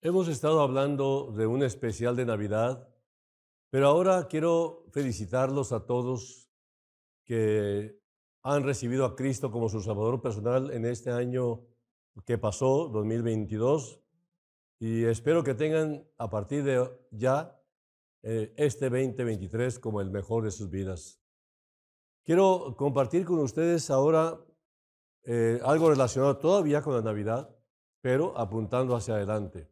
Hemos estado hablando de un especial de Navidad, pero ahora quiero felicitarlos a todos que han recibido a Cristo como su Salvador personal en este año que pasó, 2022, y espero que tengan a partir de ya este 2023 como el mejor de sus vidas. Quiero compartir con ustedes ahora algo relacionado todavía con la Navidad, pero apuntando hacia adelante.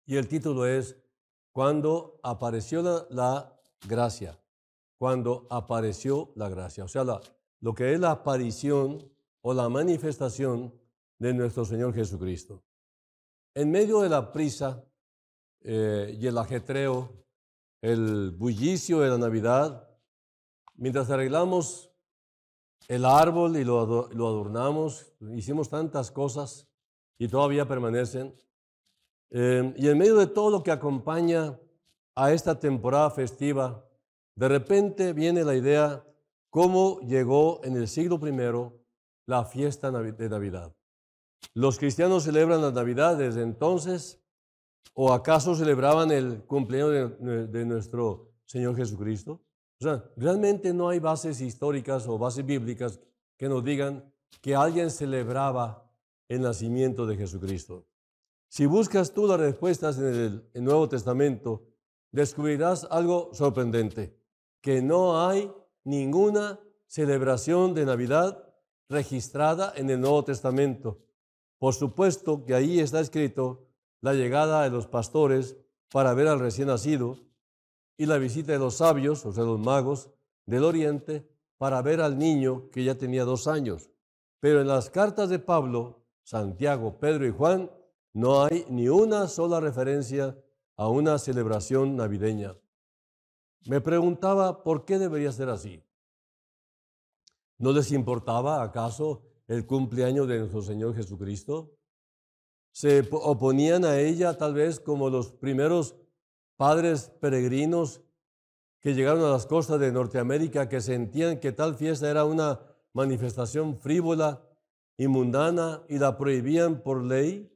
Y el título es Cuando apareció la gracia. Cuando apareció la gracia. O sea, lo que es la aparición o la manifestación de nuestro Señor Jesucristo. En medio de la prisa y el ajetreo, el bullicio de la Navidad, mientras arreglamos el árbol y lo adornamos, hicimos tantas cosas y todavía permanecen. Y en medio de todo lo que acompaña a esta temporada festiva, de repente viene la idea cómo llegó en el siglo I la fiesta de Navidad. ¿Los cristianos celebran la Navidad desde entonces o acaso celebraban el cumpleaños de nuestro Señor Jesucristo? O sea, realmente no hay bases históricas o bases bíblicas que nos digan que alguien celebraba el nacimiento de Jesucristo. Si buscas tú las respuestas en el Nuevo Testamento, descubrirás algo sorprendente, que no hay ninguna celebración de Navidad registrada en el Nuevo Testamento. Por supuesto que ahí está escrito la llegada de los pastores para ver al recién nacido y la visita de los sabios, o sea, los magos del Oriente, para ver al niño que ya tenía 2 años. Pero en las cartas de Pablo, Santiago, Pedro y Juan, no hay ni una sola referencia a una celebración navideña. Me preguntaba por qué debería ser así. ¿No les importaba acaso el cumpleaños de nuestro Señor Jesucristo? ¿Se oponían a ella tal vez como los primeros padres peregrinos que llegaron a las costas de Norteamérica, que sentían que tal fiesta era una manifestación frívola y mundana y la prohibían por ley?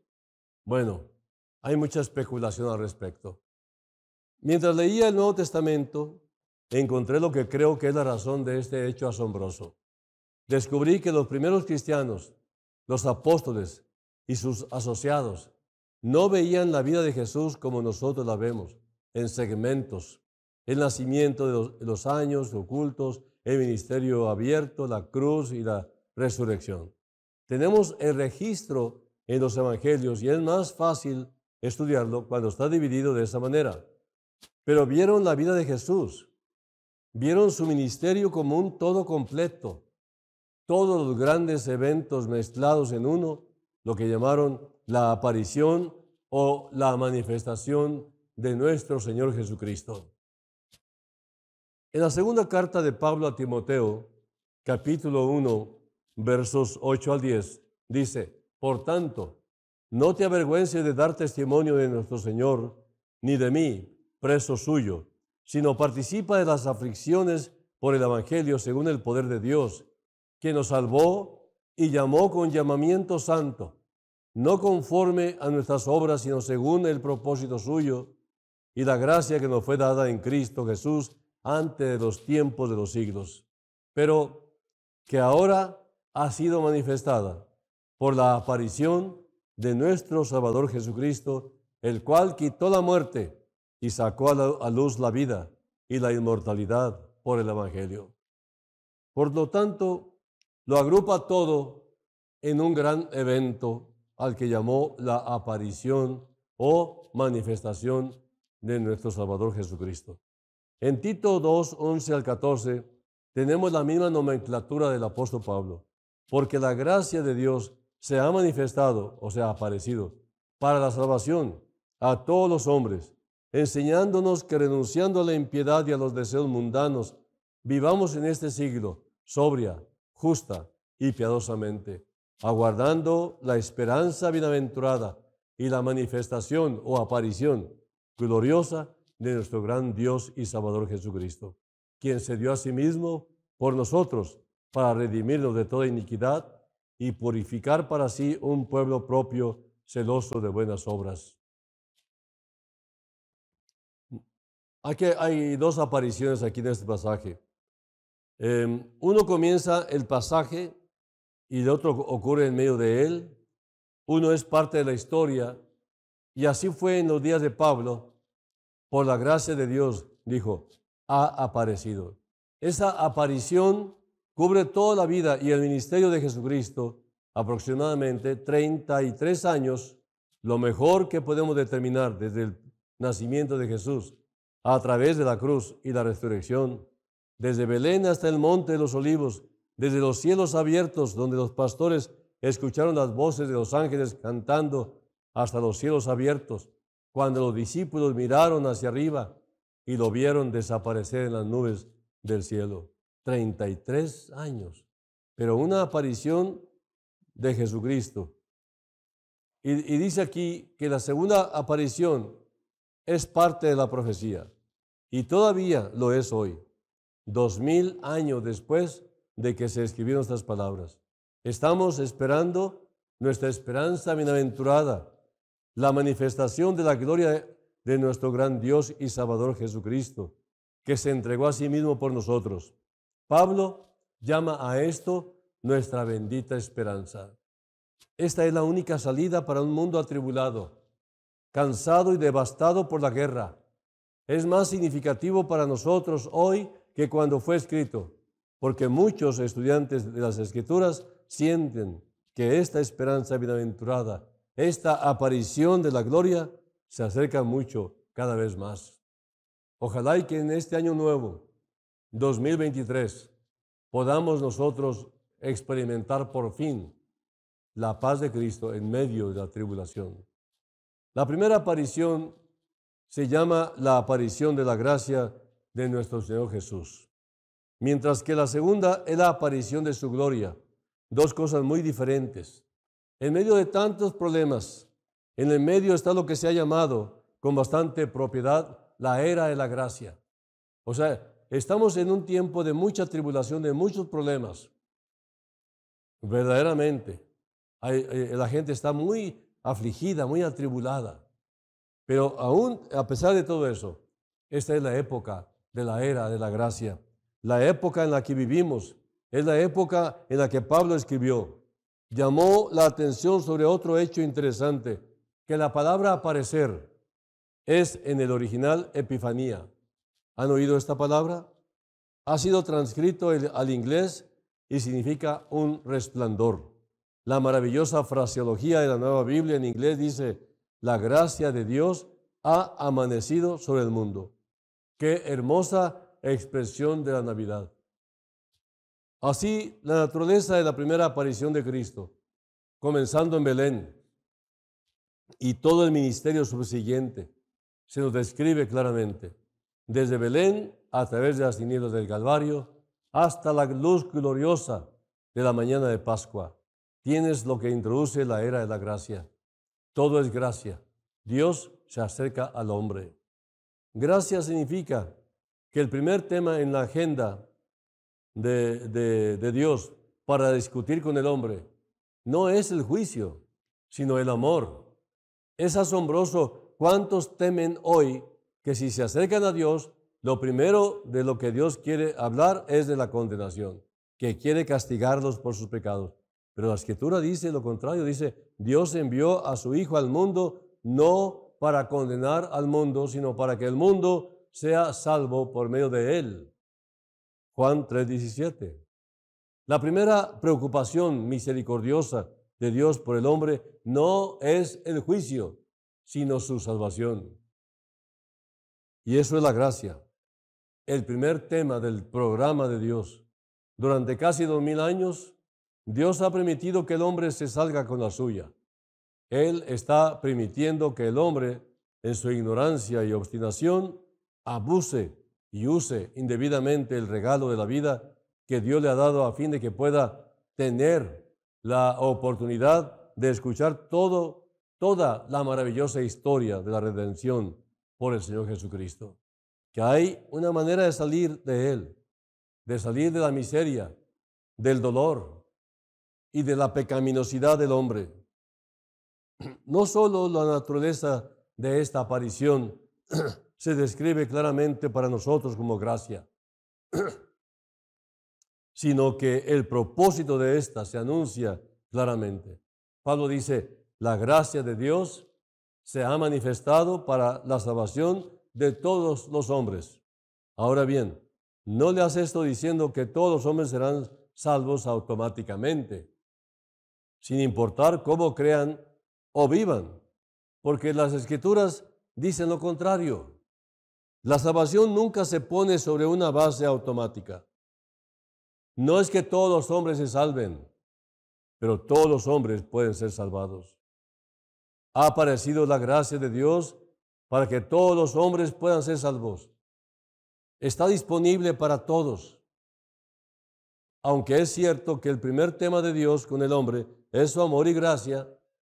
Bueno, hay mucha especulación al respecto. Mientras leía el Nuevo Testamento, encontré lo que creo que es la razón de este hecho asombroso. Descubrí que los primeros cristianos, los apóstoles y sus asociados, no veían la vida de Jesús como nosotros la vemos, en segmentos, el nacimiento de los años ocultos, el ministerio abierto, la cruz y la resurrección. Tenemos el registro en los evangelios y es más fácil estudiarlo cuando está dividido de esa manera. Pero vieron la vida de Jesús, vieron su ministerio como un todo completo, todos los grandes eventos mezclados en uno, lo que llamaron la aparición o la manifestación de nuestro Señor Jesucristo. En la segunda carta de Pablo a Timoteo, capítulo 1, versos 8 al 10, dice: Por tanto, no te avergüences de dar testimonio de nuestro Señor, ni de mí, preso suyo, sino participa de las aflicciones por el Evangelio según el poder de Dios, que nos salvó y llamó con llamamiento santo, no conforme a nuestras obras, sino según el propósito suyo y la gracia que nos fue dada en Cristo Jesús antes de los tiempos de los siglos, pero que ahora ha sido manifestada por la aparición de nuestro Salvador Jesucristo, el cual quitó la muerte y sacó a luz la vida y la inmortalidad por el Evangelio. Por lo tanto, lo agrupa todo en un gran evento al que llamó la aparición o manifestación de nuestro Salvador Jesucristo. En Tito 2, 11 al 14, tenemos la misma nomenclatura del apóstol Pablo, porque la gracia de Dios se ha manifestado, o sea, ha aparecido, para la salvación a todos los hombres, enseñándonos que renunciando a la impiedad y a los deseos mundanos, vivamos en este siglo sobria, justa y piadosamente, aguardando la esperanza bienaventurada y la manifestación o aparición gloriosa de nuestro gran Dios y Salvador Jesucristo, quien se dio a sí mismo por nosotros para redimirnos de toda iniquidad y purificar para sí un pueblo propio celoso de buenas obras. Aquí hay dos apariciones aquí en este pasaje. Uno comienza el pasaje y el otro ocurre en medio de él. Uno es parte de la historia y así fue en los días de Pablo. Por la gracia de Dios, dijo, ha aparecido. Esa aparición cubre toda la vida y el ministerio de Jesucristo, aproximadamente 33 años, lo mejor que podemos determinar desde el nacimiento de Jesús, a través de la cruz y la resurrección, desde Belén hasta el Monte de los Olivos, desde los cielos abiertos, donde los pastores escucharon las voces de los ángeles cantando, hasta los cielos abiertos, cuando los discípulos miraron hacia arriba y lo vieron desaparecer en las nubes del cielo. 33 años, pero una aparición de Jesucristo. Y dice aquí que la segunda aparición es parte de la profecía y todavía lo es hoy, 2000 años después de que se escribieron estas palabras. Estamos esperando nuestra esperanza bienaventurada, la manifestación de la gloria de nuestro gran Dios y Salvador Jesucristo, que se entregó a sí mismo por nosotros. Pablo llama a esto nuestra bendita esperanza. Esta es la única salida para un mundo atribulado, cansado y devastado por la guerra. Es más significativo para nosotros hoy que cuando fue escrito, porque muchos estudiantes de las Escrituras sienten que esta esperanza bienaventurada, esta aparición de la gloria, se acerca mucho cada vez más. Ojalá y que en este año nuevo, 2023, podamos nosotros experimentar por fin la paz de Cristo en medio de la tribulación. La primera aparición se llama la aparición de la gracia de nuestro Señor Jesús, mientras que la segunda es la aparición de su gloria, dos cosas muy diferentes. En medio de tantos problemas, en el medio está lo que se ha llamado con bastante propiedad la era de la gracia. O sea, estamos en un tiempo de mucha tribulación, de muchos problemas. Verdaderamente, la gente está muy afligida, muy atribulada. Pero aún a pesar de todo eso, esta es la época de la era de la gracia. La época en la que vivimos es la época en la que Pablo escribió. Llamó la atención sobre otro hecho interesante, que la palabra aparecer es en el original epifanía. ¿Han oído esta palabra? Ha sido transcrito al inglés y significa un resplandor. La maravillosa fraseología de la Nueva Biblia en inglés dice, la gracia de Dios ha amanecido sobre el mundo. Qué hermosa expresión de la Navidad. Así, la naturaleza de la primera aparición de Cristo, comenzando en Belén, y todo el ministerio subsiguiente, se nos describe claramente. Desde Belén, a través de las tinieblas del Calvario, hasta la luz gloriosa de la mañana de Pascua, tienes lo que introduce la era de la gracia. Todo es gracia. Dios se acerca al hombre. Gracia significa que el primer tema en la agenda de Dios para discutir con el hombre no es el juicio, sino el amor. Es asombroso cuántos temen hoy que si se acercan a Dios, lo primero de lo que Dios quiere hablar es de la condenación, que quiere castigarlos por sus pecados. Pero la Escritura dice lo contrario, dice, Dios envió a su Hijo al mundo no para condenar al mundo, sino para que el mundo sea salvo por medio de él. Juan 3:17. La primera preocupación misericordiosa de Dios por el hombre no es el juicio, sino su salvación. Y eso es la gracia. El primer tema del programa de Dios. Durante casi 2000 años, Dios ha permitido que el hombre se salga con la suya. Él está permitiendo que el hombre, en su ignorancia y obstinación, abuse y use indebidamente el regalo de la vida que Dios le ha dado a fin de que pueda tener la oportunidad de escuchar toda la maravillosa historia de la redención por el Señor Jesucristo. Que hay una manera de salir de Él, de salir de la miseria, del dolor y de la pecaminosidad del hombre. No solo la naturaleza de esta aparición se describe claramente para nosotros como gracia, sino que el propósito de esta se anuncia claramente. Pablo dice, la gracia de Dios se ha manifestado para la salvación de todos los hombres. Ahora bien, no le hace esto diciendo que todos los hombres serán salvos automáticamente, sin importar cómo crean o vivan, porque las Escrituras dicen lo contrario. La salvación nunca se pone sobre una base automática. No es que todos los hombres se salven, pero todos los hombres pueden ser salvados. Ha aparecido la gracia de Dios para que todos los hombres puedan ser salvos. Está disponible para todos. Aunque es cierto que el primer tema de Dios con el hombre es su amor y gracia,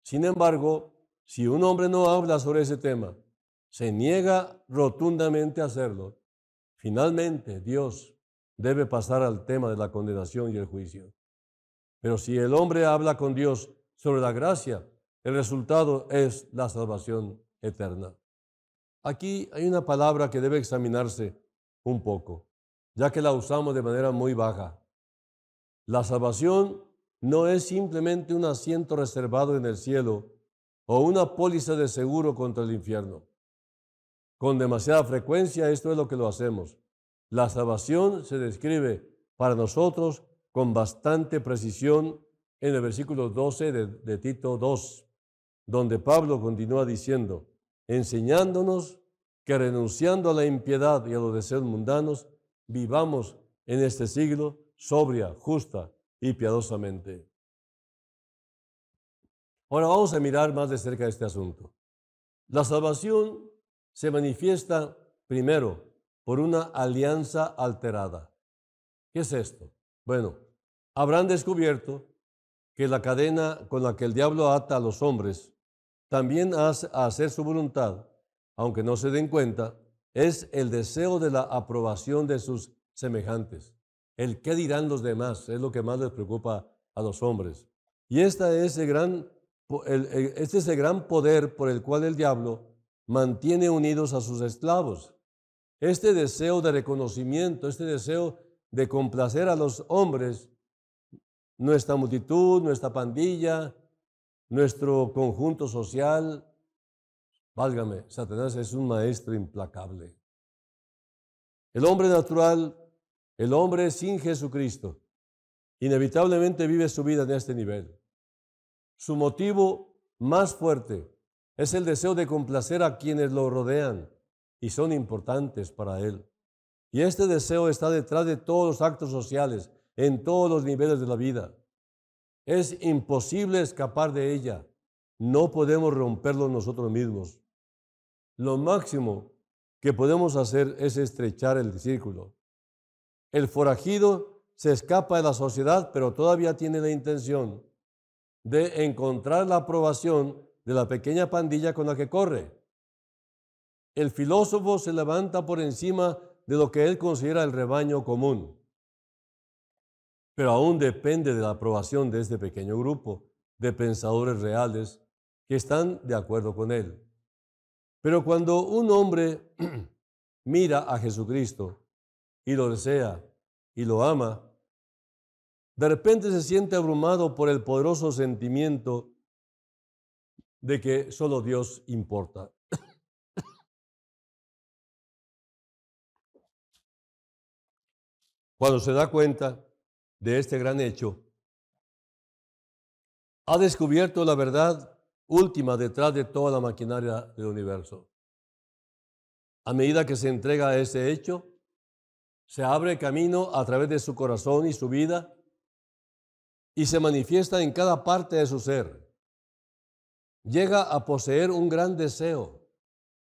sin embargo, si un hombre no habla sobre ese tema, se niega rotundamente a hacerlo, finalmente Dios debe pasar al tema de la condenación y el juicio. Pero si el hombre habla con Dios sobre la gracia, el resultado es la salvación eterna. Aquí hay una palabra que debe examinarse un poco, ya que la usamos de manera muy baja. La salvación no es simplemente un asiento reservado en el cielo o una póliza de seguro contra el infierno. Con demasiada frecuencia esto es lo que lo hacemos. La salvación se describe para nosotros con bastante precisión en el versículo 12 de Tito 2, donde Pablo continúa diciendo, enseñándonos que renunciando a la impiedad y a los deseos mundanos, vivamos en este siglo sobria, justa y piadosamente. Ahora vamos a mirar más de cerca este asunto. La salvación se manifiesta primero por una alianza alterada. ¿Qué es esto? Bueno, habrán descubierto que la cadena con la que el diablo ata a los hombres también a hacer su voluntad, aunque no se den cuenta, es el deseo de la aprobación de sus semejantes. El qué dirán los demás es lo que más les preocupa a los hombres. Y este es el gran poder por el cual el diablo mantiene unidos a sus esclavos. Este deseo de reconocimiento, este deseo de complacer a los hombres, nuestra multitud, nuestra pandilla, nuestro conjunto social, válgame, Satanás es un maestro implacable. El hombre natural, el hombre sin Jesucristo, inevitablemente vive su vida en este nivel. Su motivo más fuerte es el deseo de complacer a quienes lo rodean y son importantes para él. Y este deseo está detrás de todos los actos sociales, en todos los niveles de la vida. Es imposible escapar de ella. No podemos romperlo nosotros mismos. Lo máximo que podemos hacer es estrechar el círculo. El forajido se escapa de la sociedad, pero todavía tiene la intención de encontrar la aprobación de la pequeña pandilla con la que corre. El filósofo se levanta por encima de lo que él considera el rebaño común, pero aún depende de la aprobación de este pequeño grupo de pensadores reales que están de acuerdo con él. Pero cuando un hombre mira a Jesucristo y lo desea y lo ama, de repente se siente abrumado por el poderoso sentimiento de que solo Dios importa. Cuando se da cuenta de este gran hecho, ha descubierto la verdad última detrás de toda la maquinaria del universo. A medida que se entrega a ese hecho, se abre camino a través de su corazón y su vida y se manifiesta en cada parte de su ser. Llega a poseer un gran deseo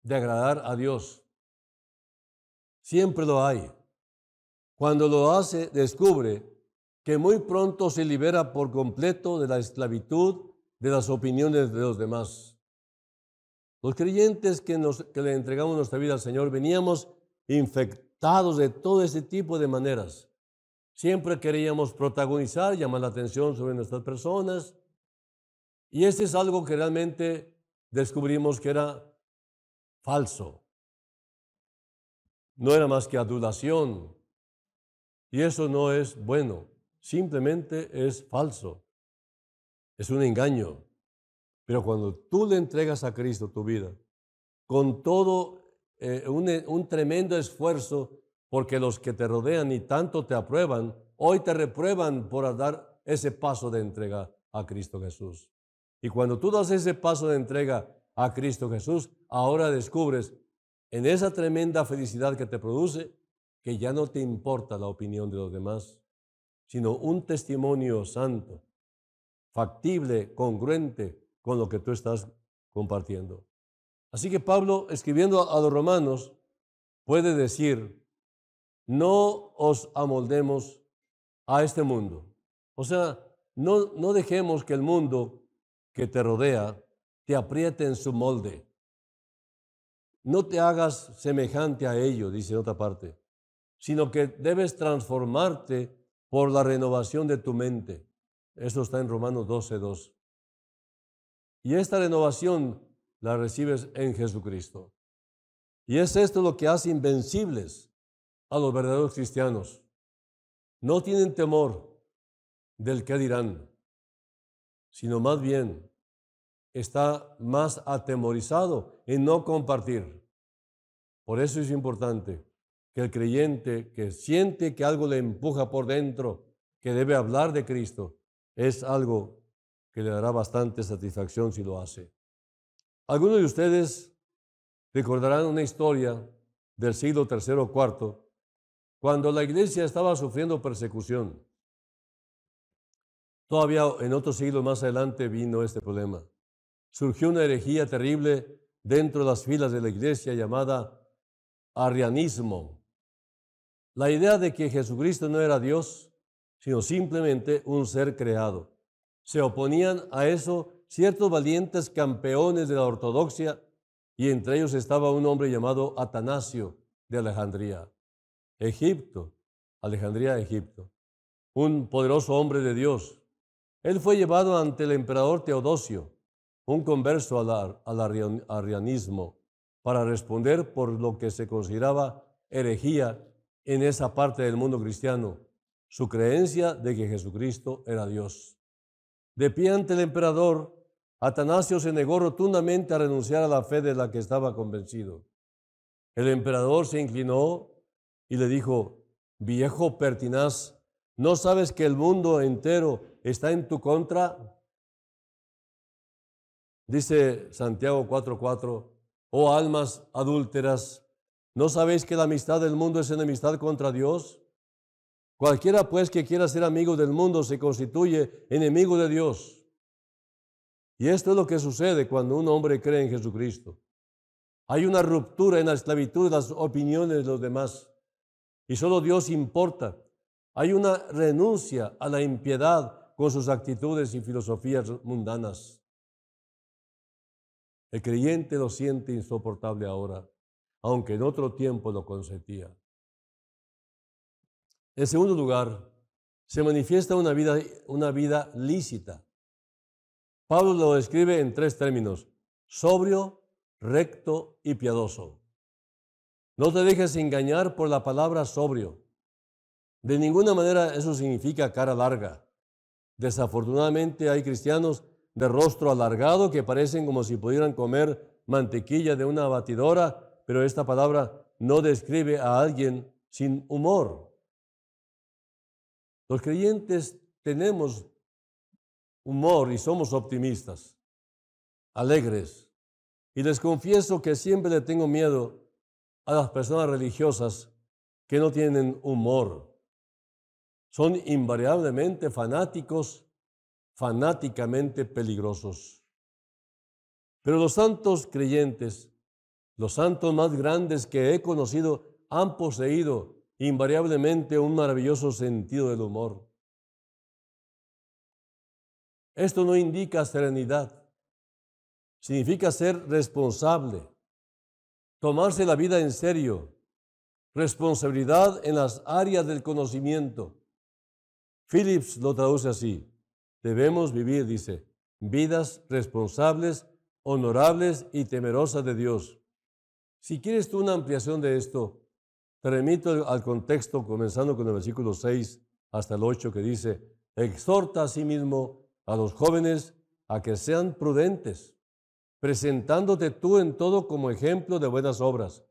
de agradar a Dios. Siempre lo hay. Cuando lo hace, descubre que muy pronto se libera por completo de la esclavitud de las opiniones de los demás. Los creyentes que le entregamos nuestra vida al Señor veníamos infectados de todo ese tipo de maneras. Siempre queríamos protagonizar, llamar la atención sobre nuestras personas. Y este es algo que realmente descubrimos que era falso. no era más que adulación. Y eso no es bueno, simplemente es falso, es un engaño. Pero cuando tú le entregas a Cristo tu vida, con todo un tremendo esfuerzo, porque los que te rodean y tanto te aprueban, hoy te reprueban por dar ese paso de entrega a Cristo Jesús. Y cuando tú das ese paso de entrega a Cristo Jesús, ahora descubres en esa tremenda felicidad que te produce, que ya no te importa la opinión de los demás, sino un testimonio santo, factible, congruente con lo que tú estás compartiendo. Así que Pablo, escribiendo a los romanos, puede decir, no os amoldemos a este mundo. O sea, no dejemos que el mundo que te rodea te apriete en su molde. No te hagas semejante a ello, dice en otra parte, sino que debes transformarte por la renovación de tu mente. Eso está en Romanos 12:2. Y esta renovación la recibes en Jesucristo. Y es esto lo que hace invencibles a los verdaderos cristianos. No tienen temor del qué dirán, sino más bien está más atemorizado en no compartir. Por eso es importante que el creyente que siente que algo le empuja por dentro, que debe hablar de Cristo, es algo que le dará bastante satisfacción si lo hace. Algunos de ustedes recordarán una historia del siglo III o IV, cuando la iglesia estaba sufriendo persecución. Todavía en otros siglos más adelante vino este problema. Surgió una herejía terrible dentro de las filas de la iglesia llamada arrianismo. La idea de que Jesucristo no era Dios, sino simplemente un ser creado. Se oponían a eso ciertos valientes campeones de la ortodoxia, y entre ellos estaba un hombre llamado Atanasio de Alejandría, Alejandría, Egipto, un poderoso hombre de Dios. Él fue llevado ante el emperador Teodosio, un converso al arrianismo, para responder por lo que se consideraba herejía en esa parte del mundo cristiano, su creencia de que Jesucristo era Dios. De pie ante el emperador, Atanasio se negó rotundamente a renunciar a la fe de la que estaba convencido. El emperador se inclinó y le dijo, viejo pertinaz, ¿no sabes que el mundo entero está en tu contra? Dice Santiago 4:4, oh almas adúlteras, ¿no sabéis que la amistad del mundo es enemistad contra Dios? Cualquiera pues que quiera ser amigo del mundo se constituye enemigo de Dios. Y esto es lo que sucede cuando un hombre cree en Jesucristo. Hay una ruptura en la esclavitud de las opiniones de los demás y solo Dios importa. Hay una renuncia a la impiedad con sus actitudes y filosofías mundanas. El creyente lo siente insoportable ahora, aunque en otro tiempo lo consentía. En segundo lugar, se manifiesta una vida lícita. Pablo lo describe en 3 términos: sobrio, recto y piadoso. No te dejes engañar por la palabra sobrio. De ninguna manera eso significa cara larga. Desafortunadamente hay cristianos de rostro alargado que parecen como si pudieran comer mantequilla de una batidora, pero esta palabra no describe a alguien sin humor. Los creyentes tenemos humor y somos optimistas, alegres. Y les confieso que siempre le tengo miedo a las personas religiosas que no tienen humor. Son invariablemente fanáticos, fanáticamente peligrosos. Pero los santos creyentes, los santos más grandes que he conocido, han poseído invariablemente un maravilloso sentido del humor. Esto no indica serenidad, significa ser responsable, tomarse la vida en serio, responsabilidad en las áreas del conocimiento. Phillips lo traduce así: debemos vivir, dice, vidas responsables, honorables y temerosas de Dios. Si quieres tú una ampliación de esto, Te remito al contexto, comenzando con el versículo 6 hasta el 8, que dice: exhorta a sí mismo a los jóvenes a que sean prudentes, presentándote tú en todo como ejemplo de buenas obras,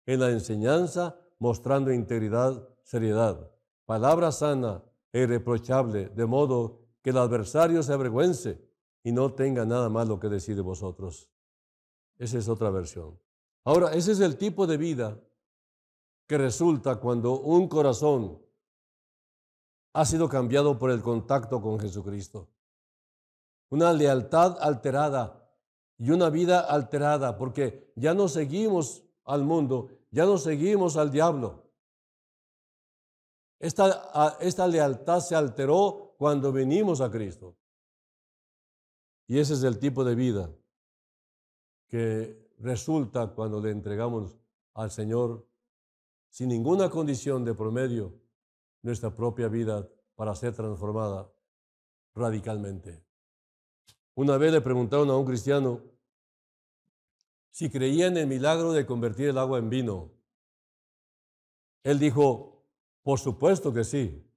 en la enseñanza mostrando integridad, seriedad, palabra sana e irreprochable, de modo que el adversario se avergüence y no tenga nada malo que decir de vosotros. Esa es otra versión. Ahora, ese es el tipo de vida que resulta cuando un corazón ha sido cambiado por el contacto con Jesucristo. Una lealtad alterada y una vida alterada, porque ya no seguimos al mundo, ya no seguimos al diablo. Esta lealtad se alteró cuando venimos a Cristo. Y ese es el tipo de vida que resulta cuando le entregamos al Señor sin ninguna condición de promedio nuestra propia vida para ser transformada radicalmente. Una vez le preguntaron a un cristiano si creía en el milagro de convertir el agua en vino. Él dijo: por supuesto que sí.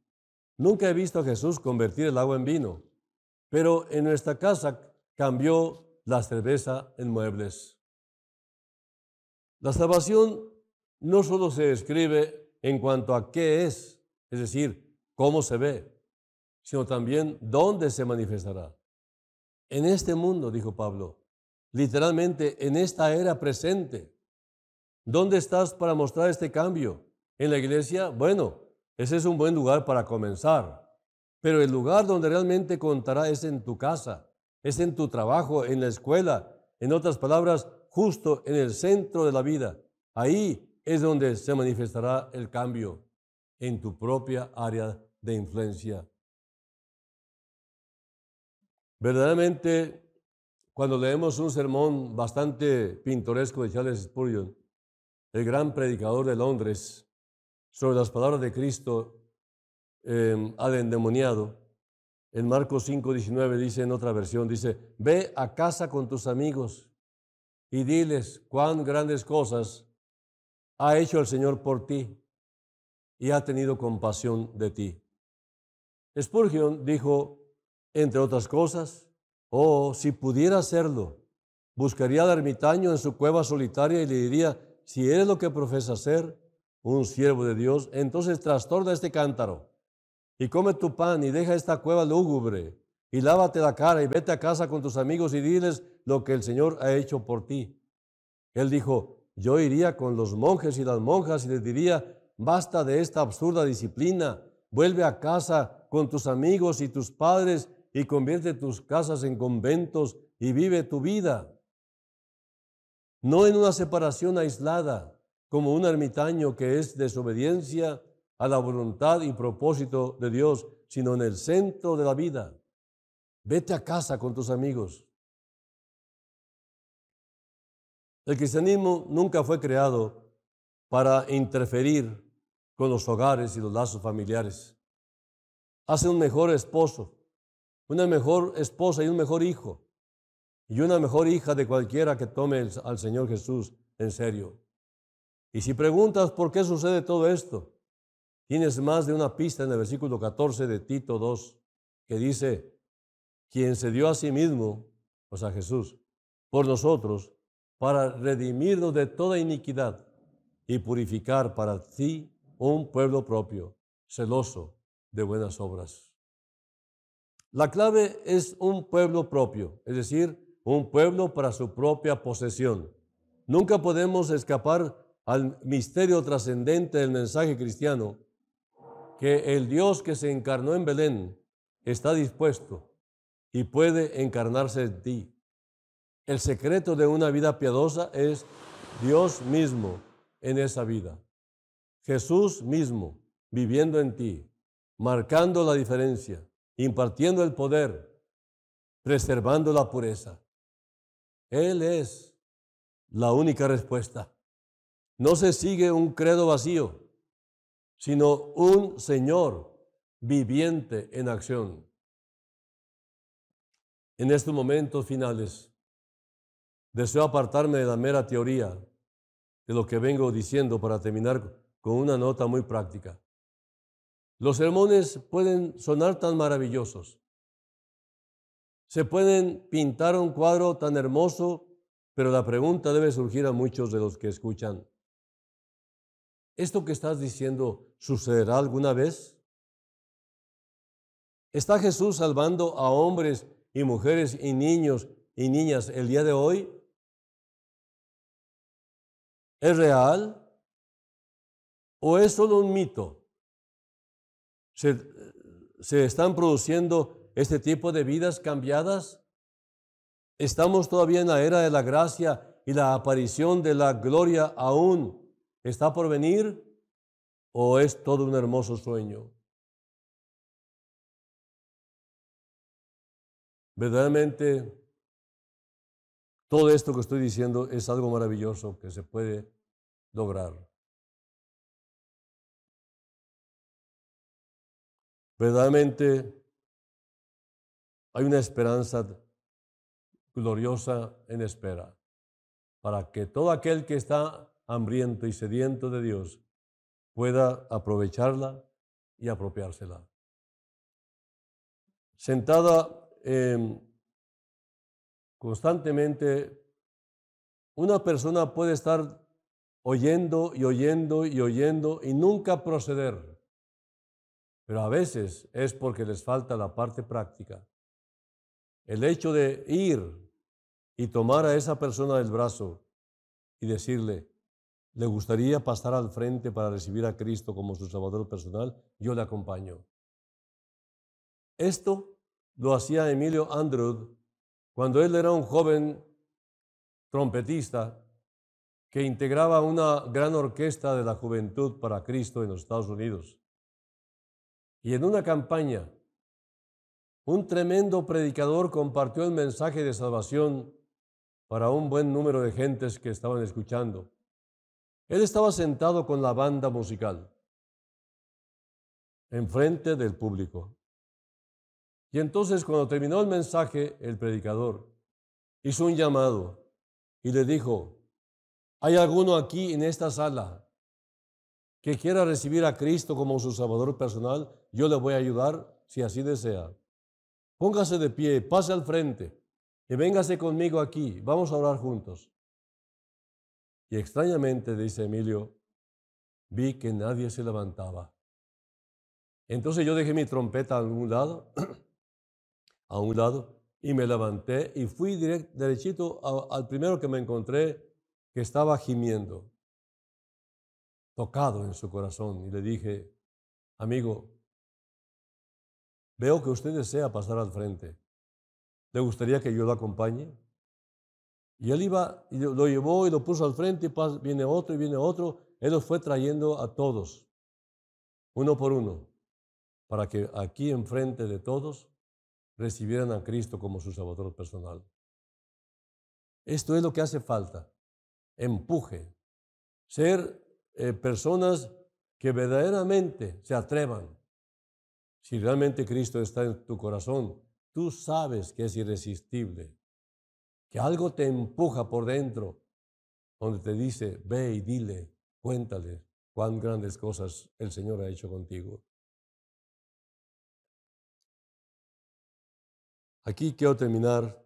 Nunca he visto a Jesús convertir el agua en vino, pero en nuestra casa cambió la cerveza en muebles. La salvación no solo se describe en cuanto a qué es decir, cómo se ve, sino también dónde se manifestará. En este mundo, dijo Pablo, literalmente en esta era presente. ¿Dónde estás para mostrar este cambio? ¿En la iglesia? Bueno, ese es un buen lugar para comenzar, pero el lugar donde realmente contará es en tu casa, es en tu trabajo, en la escuela, en otras palabras, justo en el centro de la vida. Ahí es donde se manifestará el cambio, en tu propia área de influencia. Verdaderamente, cuando leemos un sermón bastante pintoresco de Charles Spurgeon, el gran predicador de Londres, sobre las palabras de Cristo al endemoniado, en Marcos 5:19 dice, en otra versión, dice: ve a casa con tus amigos y diles cuán grandes cosas ha hecho el Señor por ti y ha tenido compasión de ti. Spurgeon dijo, entre otras cosas: oh, si pudiera hacerlo, buscaría al ermitaño en su cueva solitaria y le diría: si eres lo que profesa ser, un siervo de Dios, entonces trastorna este cántaro y come tu pan y deja esta cueva lúgubre y lávate la cara y vete a casa con tus amigos y diles lo que el Señor ha hecho por ti. Él dijo: yo iría con los monjes y las monjas y les diría: basta de esta absurda disciplina, vuelve a casa con tus amigos y tus padres y convierte tus casas en conventos y vive tu vida. No en una separación aislada, como un ermitaño que es desobediencia a la voluntad y propósito de Dios, sino en el centro de la vida. Vete a casa con tus amigos. El cristianismo nunca fue creado para interferir con los hogares y los lazos familiares. Hace un mejor esposo, una mejor esposa y un mejor hijo, y una mejor hija de cualquiera que tome al Señor Jesús en serio. Y si preguntas por qué sucede todo esto, tienes más de una pista en el versículo 14 de Tito 2, que dice: quien se dio a sí mismo, o sea Jesús, por nosotros, para redimirnos de toda iniquidad y purificar para sí un pueblo propio, celoso de buenas obras. La clave es un pueblo propio, es decir, un pueblo para su propia posesión. Nunca podemos escapar al misterio trascendente del mensaje cristiano, que el Dios que se encarnó en Belén está dispuesto y puede encarnarse en ti. El secreto de una vida piadosa es Dios mismo en esa vida. Jesús mismo viviendo en ti, marcando la diferencia, impartiendo el poder, preservando la pureza. Él es la única respuesta. No se sigue un credo vacío, sino un Señor viviente en acción. En estos momentos finales, deseo apartarme de la mera teoría de lo que vengo diciendo para terminar con una nota muy práctica. Los sermones pueden sonar tan maravillosos. Se pueden pintar un cuadro tan hermoso, pero la pregunta debe surgir a muchos de los que escuchan. ¿Esto que estás diciendo sucederá alguna vez? ¿Está Jesús salvando a hombres y mujeres y niños y niñas el día de hoy? ¿Es real o es solo un mito? ¿Se están produciendo este tipo de vidas cambiadas? ¿Estamos todavía en la era de la gracia y la aparición de la gloria aún está por venir? ¿O es todo un hermoso sueño? Verdaderamente, todo esto que estoy diciendo es algo maravilloso que se puede lograr. Verdaderamente, hay una esperanza gloriosa en espera para que todo aquel que está hambriento y sediento de Dios pueda aprovecharla y apropiársela. Sentada constantemente, una persona puede estar oyendo y oyendo y oyendo y nunca proceder, pero a veces es porque les falta la parte práctica. El hecho de ir y tomar a esa persona del brazo y decirle, ¿le gustaría pasar al frente para recibir a Cristo como su Salvador personal? Yo le acompaño. Esto lo hacía Emilio Andrew cuando él era un joven trompetista que integraba una gran orquesta de la Juventud para Cristo en los Estados Unidos. Y en una campaña, un tremendo predicador compartió el mensaje de salvación para un buen número de gentes que estaban escuchando. Él estaba sentado con la banda musical enfrente del público. Y entonces, cuando terminó el mensaje, el predicador hizo un llamado y le dijo, ¿hay alguno aquí en esta sala que quiera recibir a Cristo como su Salvador personal? Yo le voy a ayudar si así desea. Póngase de pie, pase al frente y véngase conmigo aquí. Vamos a orar juntos. Y extrañamente, dice Emilio, vi que nadie se levantaba. Entonces yo dejé mi trompeta a un lado, y me levanté y fui derechito al primero que me encontré que estaba gimiendo, tocado en su corazón. Y le dije, amigo, veo que usted desea pasar al frente. ¿Le gustaría que yo lo acompañe? Y él iba, y lo llevó y lo puso al frente, y viene otro y viene otro. Él los fue trayendo a todos, uno por uno, para que aquí enfrente de todos recibieran a Cristo como su Salvador personal. Esto es lo que hace falta, empuje, ser personas que verdaderamente se atrevan. Si realmente Cristo está en tu corazón, tú sabes que es irresistible, que algo te empuja por dentro, donde te dice, ve y dile, cuéntale cuán grandes cosas el Señor ha hecho contigo. Aquí quiero terminar.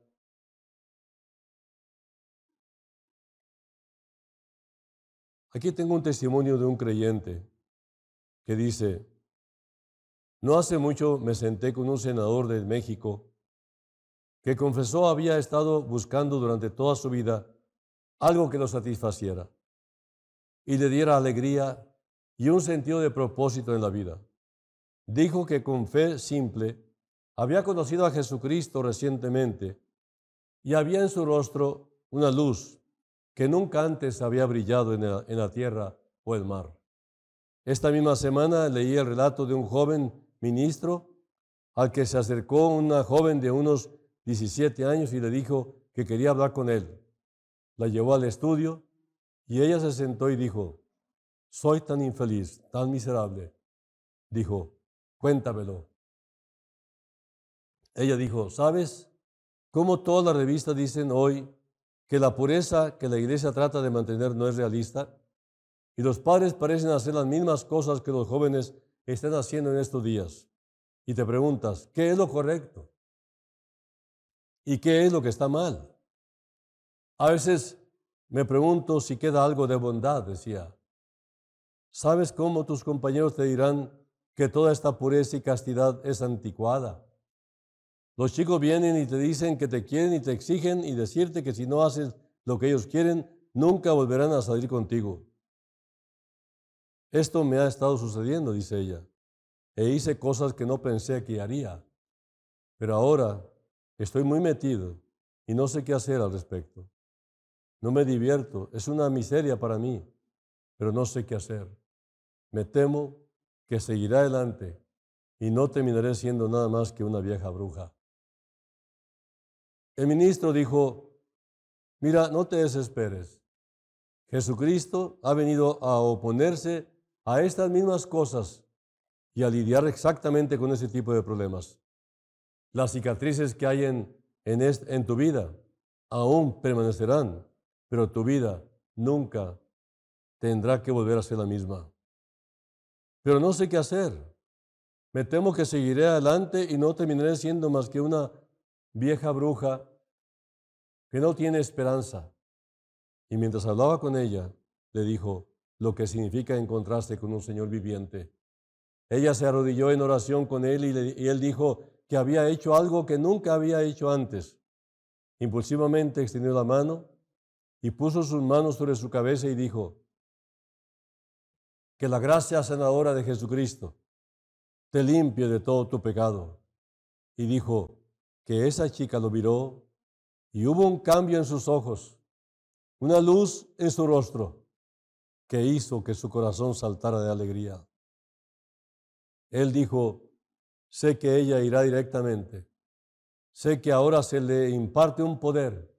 Aquí tengo un testimonio de un creyente que dice, no hace mucho me senté con un senador de México que confesó había estado buscando durante toda su vida algo que lo satisfaciera y le diera alegría y un sentido de propósito en la vida. Dijo que con fe simple había conocido a Jesucristo recientemente y había en su rostro una luz que nunca antes había brillado en la tierra o el mar. Esta misma semana leí el relato de un joven ministro al que se acercó una joven de unos 17 años y le dijo que quería hablar con él. La llevó al estudio y ella se sentó y dijo, soy tan infeliz, tan miserable. Dijo, cuéntamelo. Ella dijo, ¿sabes cómo todas las revistas dicen hoy que la pureza que la iglesia trata de mantener no es realista? Y los padres parecen hacer las mismas cosas que los jóvenes están haciendo en estos días. Y te preguntas, ¿qué es lo correcto? ¿Y qué es lo que está mal? A veces me pregunto si queda algo de bondad, decía. ¿Sabes cómo tus compañeros te dirán que toda esta pureza y castidad es anticuada? Los chicos vienen y te dicen que te quieren y te exigen y decirte que si no haces lo que ellos quieren, nunca volverán a salir contigo. Esto me ha estado sucediendo, dice ella, e hice cosas que no pensé que haría, pero ahora estoy muy metido y no sé qué hacer al respecto. No me divierto, es una miseria para mí, pero no sé qué hacer. Me temo que seguiré adelante y no terminaré siendo nada más que una vieja bruja. El ministro dijo, mira, no te desesperes. Jesucristo ha venido a oponerse a estas mismas cosas y a lidiar exactamente con ese tipo de problemas. Las cicatrices que hay en tu vida aún permanecerán, pero tu vida nunca tendrá que volver a ser la misma. Pero no sé qué hacer. Me temo que seguiré adelante y no terminaré siendo más que una vieja bruja que no tiene esperanza. Y mientras hablaba con ella, le dijo lo que significa encontrarse con un Señor viviente. Ella se arrodilló en oración con él y él dijo que había hecho algo que nunca había hecho antes. Impulsivamente extendió la mano y puso sus manos sobre su cabeza y dijo, que la gracia sanadora de Jesucristo te limpie de todo tu pecado. Y dijo que esa chica lo miró y hubo un cambio en sus ojos, una luz en su rostro que hizo que su corazón saltara de alegría. Él dijo, sé que ella irá directamente, sé que ahora se le imparte un poder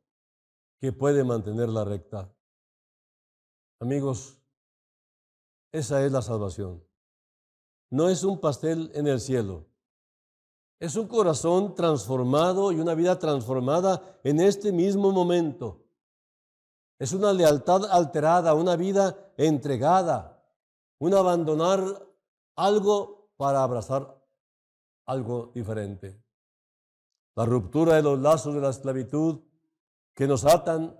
que puede mantenerla recta. Amigos, esa es la salvación. No es un pastel en el cielo. Es un corazón transformado y una vida transformada en este mismo momento. Es una lealtad alterada, una vida entregada, un abandonar algo para abrazar algo diferente. La ruptura de los lazos de la esclavitud que nos atan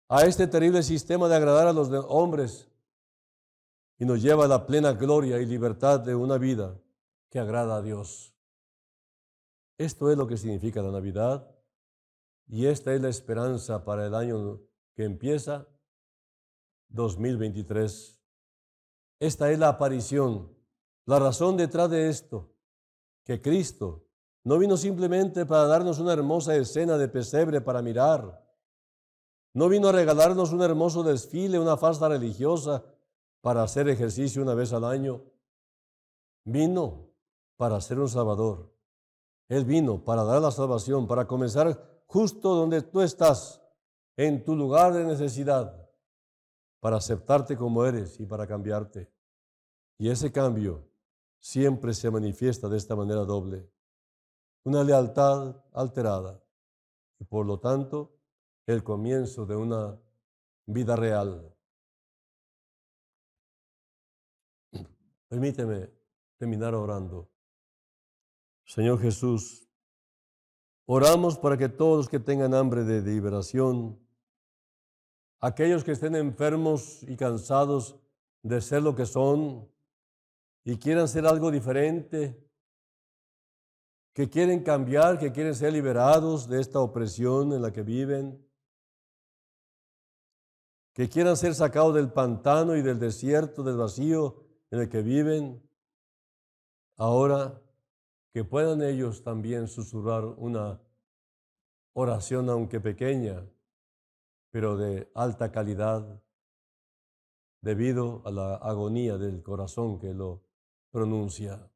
a este terrible sistema de agradar a los hombres y nos lleva a la plena gloria y libertad de una vida que agrada a Dios. Esto es lo que significa la Navidad y esta es la esperanza para el año que empieza 2023. Esta es la aparición, la razón detrás de esto, que Cristo no vino simplemente para darnos una hermosa escena de pesebre para mirar, no vino a regalarnos un hermoso desfile, una farsa religiosa para hacer ejercicio una vez al año, vino para ser un Salvador. Él vino para dar la salvación, para comenzar justo donde tú estás, en tu lugar de necesidad, para aceptarte como eres y para cambiarte. Y ese cambio siempre se manifiesta de esta manera doble. Una lealtad alterada y por lo tanto el comienzo de una vida real. Permíteme terminar orando. Señor Jesús, oramos para que todos los que tengan hambre de liberación, aquellos que estén enfermos y cansados de ser lo que son y quieran ser algo diferente, que quieren cambiar, que quieren ser liberados de esta opresión en la que viven, que quieran ser sacados del pantano y del desierto, del vacío en el que viven, ahora que puedan ellos también susurrar una oración, aunque pequeña, pero de alta calidad, debido a la agonía del corazón que lo pronuncia.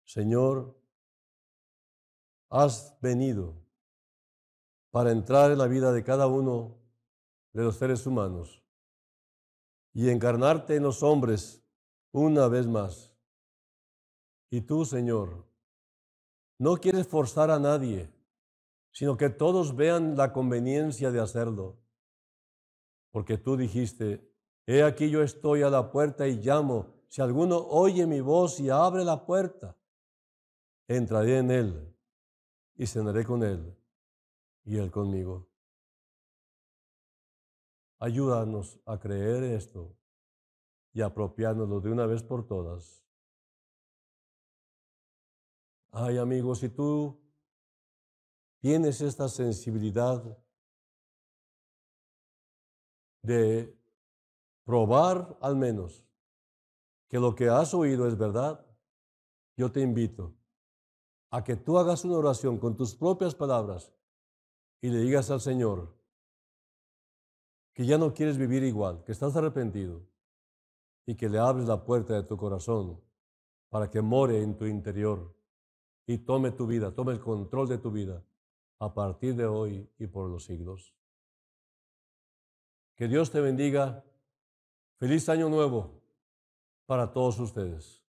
Señor, has venido para entrar en la vida de cada uno de los seres humanos y encarnarte en los hombres una vez más. Y tú, Señor, no quieres forzar a nadie, sino que todos vean la conveniencia de hacerlo, porque tú dijiste, He aquí yo estoy a la puerta y llamo. Si alguno oye mi voz y abre la puerta, entraré en él y cenaré con él y él conmigo. Ayúdanos a creer esto y apropiárnoslo de una vez por todas. Ay, amigos, si tú tienes esta sensibilidad de probar al menos que lo que has oído es verdad, yo te invito a que tú hagas una oración con tus propias palabras y le digas al Señor que ya no quieres vivir igual, que estás arrepentido y que le abres la puerta de tu corazón para que more en tu interior y tome tu vida, tome el control de tu vida a partir de hoy y por los siglos. Que Dios te bendiga. Feliz año nuevo para todos ustedes.